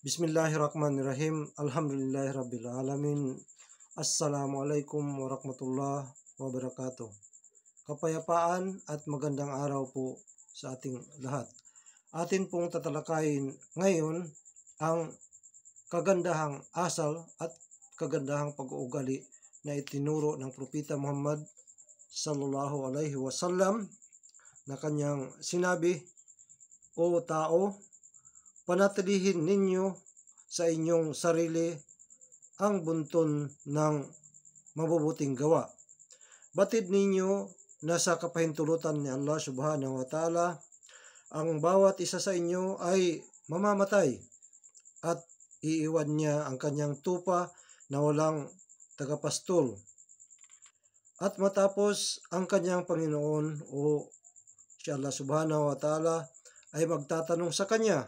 Bismillahirrahmanirrahim. Alhamdulillahirabbil alamin. Assalamualaikum warahmatullahi wabarakatuh. Kapayapaan at magandang araw po sa ating lahat. Atin pong tatalakayin ngayon ang kagandahang asal at kagandahang pag-uugali na itinuro ng Propeta Muhammad sallallahu alaihi wasallam na kanyang sinabi, "O tao, panatilihin ninyo sa inyong sarili ang bunton ng mabubuting gawa. Batid ninyo na sa kapahintulutan ni Allah subhanahu wa ta'ala, ang bawat isa sa inyo ay mamamatay at iiwan niya ang kanyang tupa na walang tagapastol. At matapos ang kanyang Panginoon o si Allah subhanahu wa ta'ala ay magtatanong sa kanya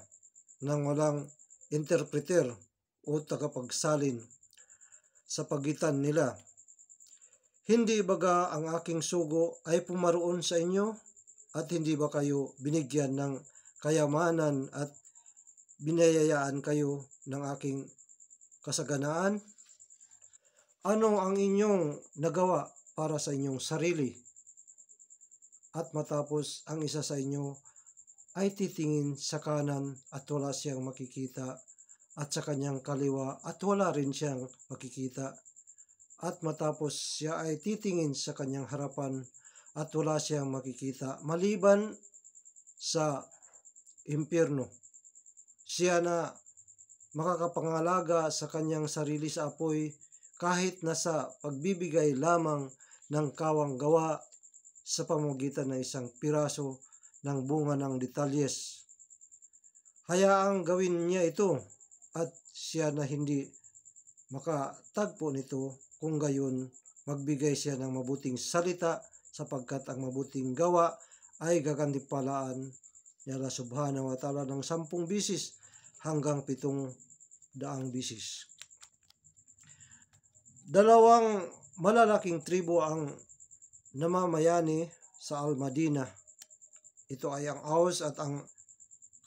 nang walang interpreter o tagapagsalin sa pagitan nila. Hindi baga ang aking sugo ay pumaroon sa inyo at hindi ba kayo binigyan ng kayamanan at binayayaan kayo ng aking kasaganaan? Ano ang inyong nagawa para sa inyong sarili? At matapos ang isa sa inyo ay titingin sa kanan at wala siyang makikita, at sa kanyang kaliwa at wala rin siyang makikita. At matapos siya ay titingin sa kanyang harapan at wala siyang makikita, maliban sa impyerno. Siya na makakapangalaga sa kanyang sarili sa apoy kahit nasa pagbibigay lamang ng kawang gawa sa pamamagitan ng isang piraso ng bunga ng detalyes. Hayaang gawin niya ito at siya na hindi makatagpo nito, kung gayon magbigay siya ng mabuting salita, sapagkat ang mabuting gawa ay gagantimpalaan ni Allah subhanahu wa ta'ala ng 10 bisis hanggang 700 bisis. Dalawang malalaking tribo ang namamayani sa Al-Madinah. Ito ay ang Aus at ang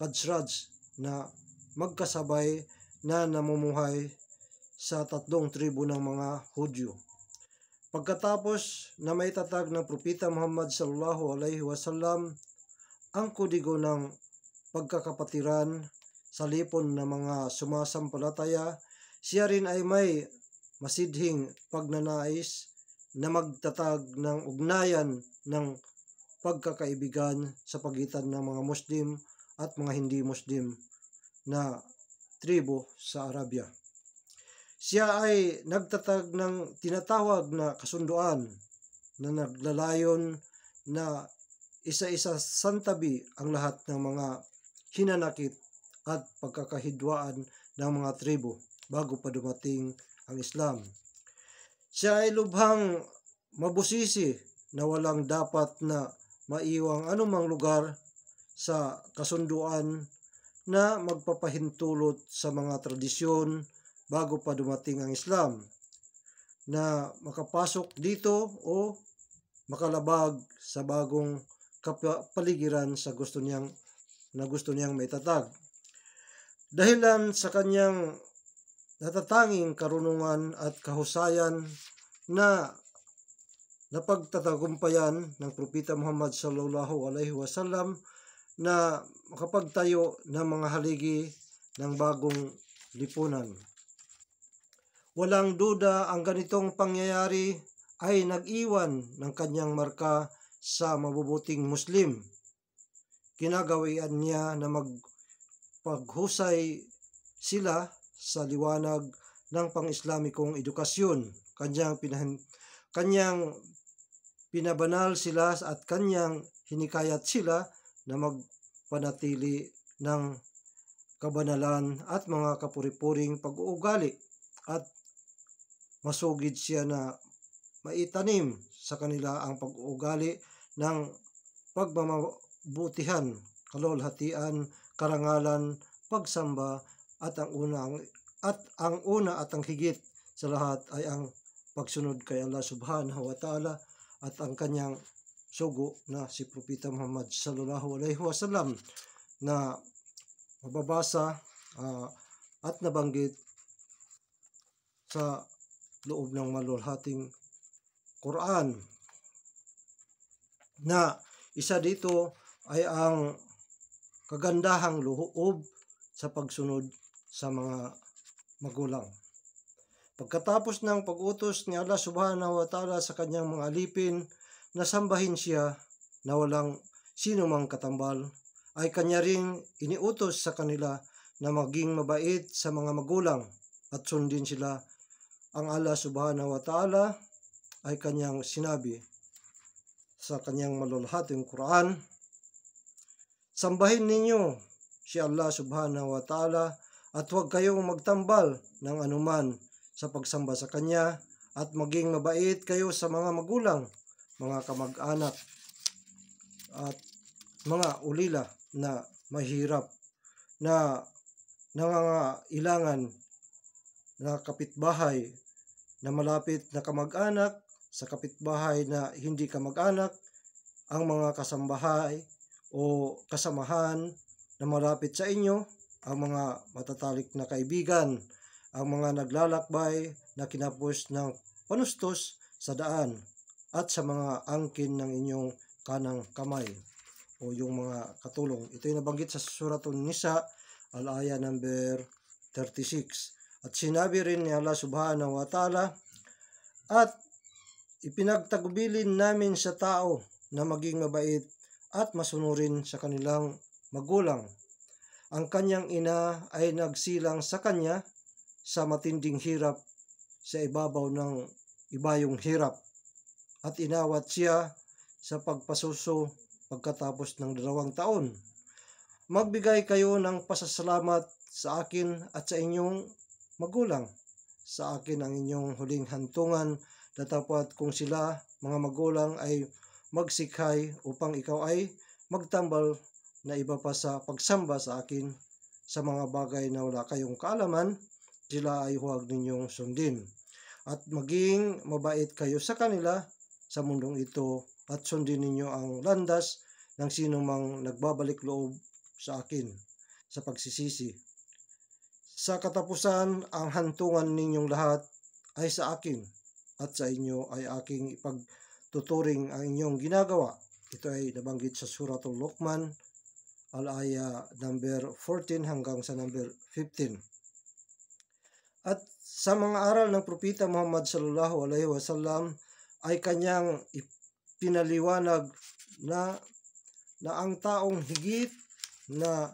Khazraj na magkasabay na namumuhay sa 3 tribo ng mga Hudyo. Pagkatapos na may tatag ng Propeta Muhammad sallallahu alaihi wasallam ang kodigo ng pagkakapatiran sa lipon ng mga sumasampalataya, siya rin ay may masidhing pagnanais na magtatag ng ugnayan ng pagkakaibigan sa pagitan ng mga Muslim at mga hindi Muslim na tribo sa Arabia. Siya ay nagtatag ng tinatawag na kasunduan na naglalayon na isa-isa santabi ang lahat ng mga hinanakit at pagkakahidwaan ng mga tribo bago pa dumating ang Islam. Siya ay lubhang mabusisi na walang dapat na maiwang anumang lugar sa kasunduan na magpapahintulot sa mga tradisyon bago pa dumating ang Islam, na makapasok dito o makalabag sa bagong kapaligiran sa gusto niyang maitatag. Dahilan sa kanyang natatanging karunungan at kahusayan na napagtatagumpayan ng Propeta Muhammad sallallahu alaihi wasallam na makapagtayo ng mga haligi ng bagong lipunan. Walang duda ang ganitong pangyayari ay nag-iwan ng kanyang marka sa mabubuting Muslim. Kinagawian niya na magpaghusay sila sa liwanag ng pang-Islamikong edukasyon. Kanyang pinabanal sila at kanyang hinikayat sila na magpanatili ng kabanalan at mga kapuri-puring pag-uugali, at masugid siya na maitanim sa kanila ang pag-uugali ng pagmamabutihan, kalulhatian, karangalan, pagsamba, at ang una at ang higit sa lahat ay ang pagsunod kay Allah subhanahu wa ta'ala at ang kanyang sugo na si Propeta Muhammad sallallahu alaihi wasallam, na mababasa at nabanggit sa loob ng malulhating Quran, na isa dito ay ang kagandahang loob sa pagsunod sa mga magulang. Pagkatapos ng pag-utos ni Allah subhanahu wa ta'ala sa kanyang mga alipin na sambahin siya na walang sino mang katambal, ay kanya ring iniutos sa kanila na maging mabait sa mga magulang at sundin sila. Ang Allah subhanahu wa ta'ala ay kanyang sinabi sa kanyang malulhating Quran, sambahin ninyo si Allah subhanahu wa ta'ala at huwag kayong magtambal ng anuman sa pagsamba sa kanya, at maging mabait kayo sa mga magulang, mga kamag-anak at mga ulila na mahirap, na nangangailangan na kapitbahay na malapit na kamag-anak, sa kapitbahay na hindi kamag-anak, ang mga kasambahay o kasamahan na malapit sa inyo, ang mga matatalik na kaibigan, ang mga naglalakbay na kinapos ng panustos sa daan, at sa mga angkin ng inyong kanang kamay o yung mga katulong. Ito ay nabanggit sa Suratun Nisa, al-aya number 36. At sinabi rin ni Allah subhanahu wa ta'ala, at ipinagtagubilin namin sa tao na maging mabait at masunurin sa kanilang magulang. Ang kanyang ina ay nagsilang sa kanya sa matinding hirap sa ibabaw ng ibayong hirap, at inawat siya sa pagpasuso pagkatapos ng 2 taon. Magbigay kayo ng pasasalamat sa akin at sa inyong magulang. Sa akin ang inyong huling hantungan, datapwat kung sila, mga magulang, ay magsikhay upang ikaw ay magtambal na iba pa sa pagsamba sa akin sa mga bagay na wala kayong kaalaman, sila ay huwag ninyong sundin. At maging mabait kayo sa kanila sa mundong ito, at sundin ninyo ang landas ng sino mang nagbabalik loob sa akin sa pagsisisi. Sa katapusan, ang hantungan ninyong lahat ay sa akin, at sa inyo ay aking ipagtuturing ang inyong ginagawa. Ito ay nabanggit sa Suratul Luqman, al-aya number 14 hanggang sa number 15. At sa mga aral ng Propeta Muhammad sallallahu alaihi wasallam ay kanyang pinaliwanag na ang taong higit na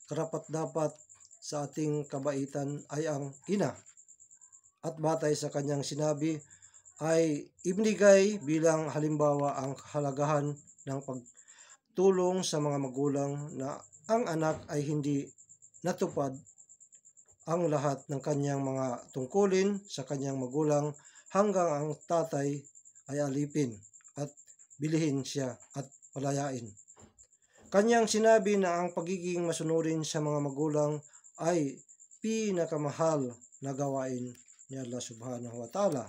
karapat-dapat sa ating kabaitan ay ang ina. At batay sa kanyang sinabi ay ibinigay bilang halimbawa ang kahalagahan ng pagtulong sa mga magulang, na ang anak ay hindi natupad ang lahat ng kanyang mga tungkulin sa kanyang magulang hanggang ang tatay ay alipin at bilihin siya at palayain. Kanyang sinabi na ang pagiging masunurin sa mga magulang ay pinakamahal na gawain ni Allah subhanahu wa ta'ala.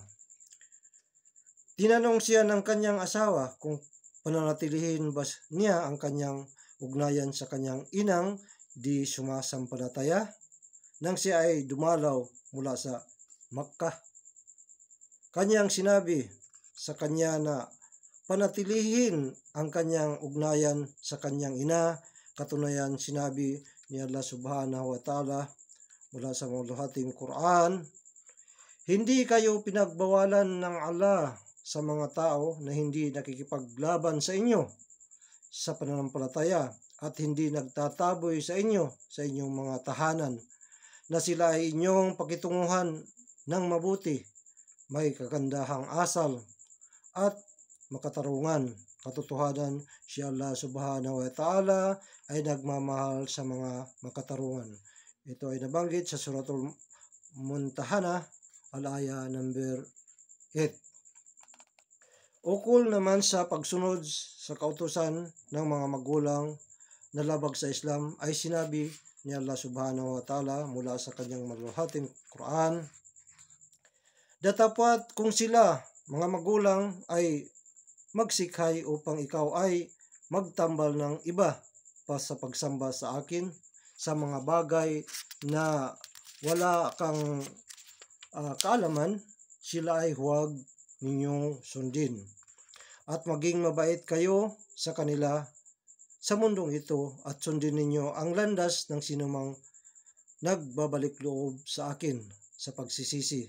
Tinanong siya ng kanyang asawa kung pananatilihin ba niya ang kanyang ugnayan sa kanyang inang di sumasampalataya nang siya ay dumalaw mula sa Makkah. Kanyang sinabi sa kanya na panatilihin ang kanyang ugnayan sa kanyang ina. Katunayan, sinabi ni Allah subhanahu wa ta'ala mula sa malulhating Quran, hindi kayo pinagbawalan ng Allah sa mga tao na hindi nakikipaglaban sa inyo sa pananampalataya at hindi nagtataboy sa inyo sa inyong mga tahanan, na sila ay inyong pakitunguhan ng mabuti, may kagandahang asal at makatarungan. Katotohanan, si Allah subhanahu wa ta'ala ay nagmamahal sa mga makatarungan. Ito ay nabanggit sa Suratul Muntahana, al-aya number 8. Ukol naman sa pagsunod sa kautusan ng mga magulang na labag sa Islam ay sinabi ni Allah subhanahu wa ta'ala mula sa kanyang malulhating Quran, datapwat kung sila, mga magulang, ay magsikhay upang ikaw ay magtambal ng iba pa sa pagsamba sa akin sa mga bagay na wala kang kaalaman, sila ay huwag ninyong sundin. At maging mabait kayo sa kanila sa mundong ito at sundin ninyo ang landas ng sinumang nagbabalik loob sa akin sa pagsisisi.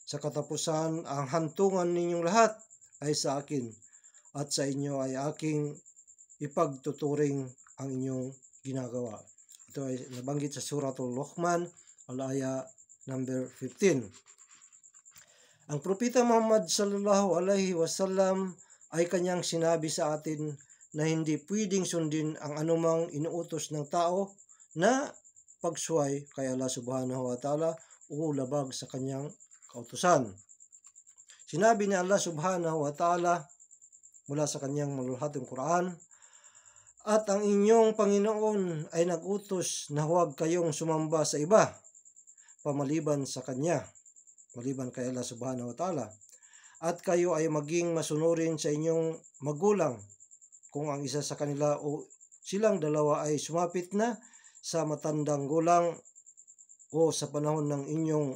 Sa katapusan, ang hantungan ninyong lahat ay sa akin at sa inyo ay aking ipagtuturing ang inyong ginagawa. Ito ay nabanggit sa Suratul Luqman, al-aya number 15. Ang Propeta Muhammad sallallahu alaihi wasallam ay kanyang sinabi sa atin na hindi pwedeng sundin ang anumang inuutos ng tao na pagsuway kay Allah subhanahu wa ta'ala o labag sa kanyang kautusan. Sinabi ni Allah subhanahu wa ta'ala mula sa kanyang maluhating Quran, at ang inyong Panginoon ay nag-utos na huwag kayong sumamba sa iba pamaliban sa kanya, maliban kay Allah subhanahu wa ta'ala, at kayo ay maging masunurin sa inyong magulang kung ang isa sa kanila o silang dalawa ay sumapit na sa matandang gulang o sa panahon ng inyong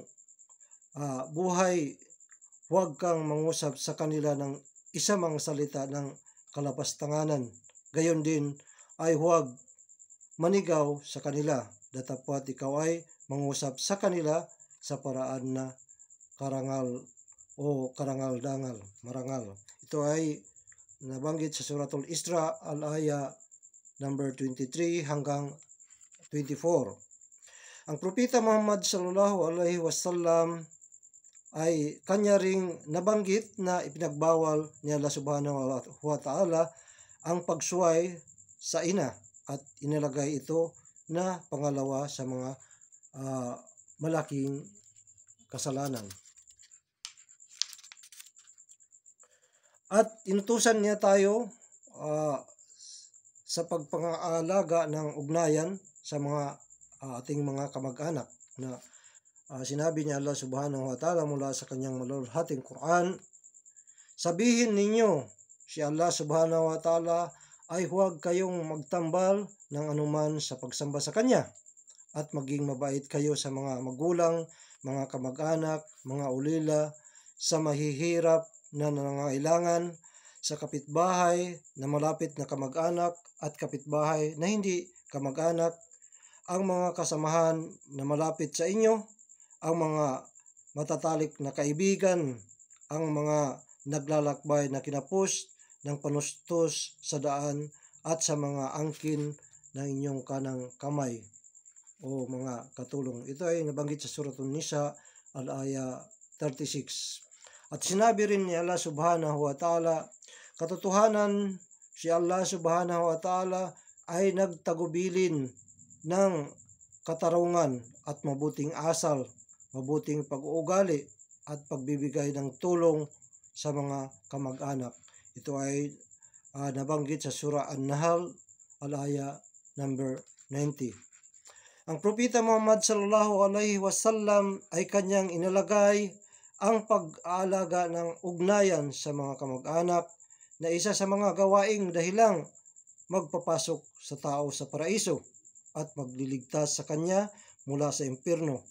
buhay, huwag kang mangusap sa kanila ng isa mang salita ng kalapastanganan. Gayon din ay huwag manigaw sa kanila, datapwat ikaw ay mangusap sa kanila sa paraan na karangal o karangal-dangal, marangal. Ito ay nabanggit sa Suratul Isra, al-aya number 23 hanggang 24. Ang Propeta Muhammad sallallahu alaihi wasallam ay kanya ring nabanggit na ipinagbawal ni Allah subhanahu wa ta'ala ang pagsuway sa ina at inilagay ito na pangalawa sa mga malaking kasalanan. At inutusan niya tayo sa pagpangalaga ng ugnayan sa mga ating mga kamag-anak na sinabi niya Allah subhanahu wa ta'ala mula sa kanyang maluhating Quran, sabihin ninyo, si Allah subhanahu wa ta'ala ay huwag kayong magtambal ng anuman sa pagsamba sa kanya at maging mabait kayo sa mga magulang, mga kamag-anak, mga ulila, sa mahihirap na nangangailangan, sa kapitbahay na malapit na kamag-anak at kapitbahay na hindi kamag-anak, ang mga kasamahan na malapit sa inyo, ang mga matatalik na kaibigan, ang mga naglalakbay na kinapos ng panustos sa daan at sa mga angkin ng inyong kanang kamay o mga katulong. Ito ay nabanggit sa Suratul Nisa, al-aya 36. At sinabi rin ni Allah subhanahu wa ta'ala, katotohanan si Allah subhanahu wa ta'ala ay nagtagubilin ng katarungan at mabuting asal, mabuting pag-uugali at pagbibigay ng tulong sa mga kamag-anak. Ito ay nabanggit sa Surah An-Nahl, al-aya number 90. Ang Propeta Muhammad sallallahu alaihi wasallam ay kanyang inalagay ang pag-aalaga ng ugnayan sa mga kamag-anak na isa sa mga gawaing dahilang magpapasok sa tao sa paraiso at magliligtas sa kanya mula sa impyerno.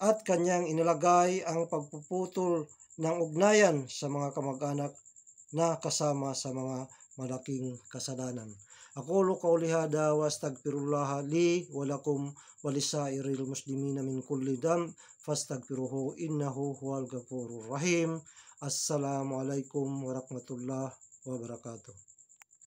At kanyang inilagay ang pagpuputol ng ugnayan sa mga kamag-anak na kasama sa mga malaking kasalanan. Aqulu qawli hada wa astaghfirullah li wa lakum wa lisairil muslimina min kulli dam fastaghfiruhu innahu huwal ghafurur rahim. Assalamu alaikum warahmatullahi wabarakatuh.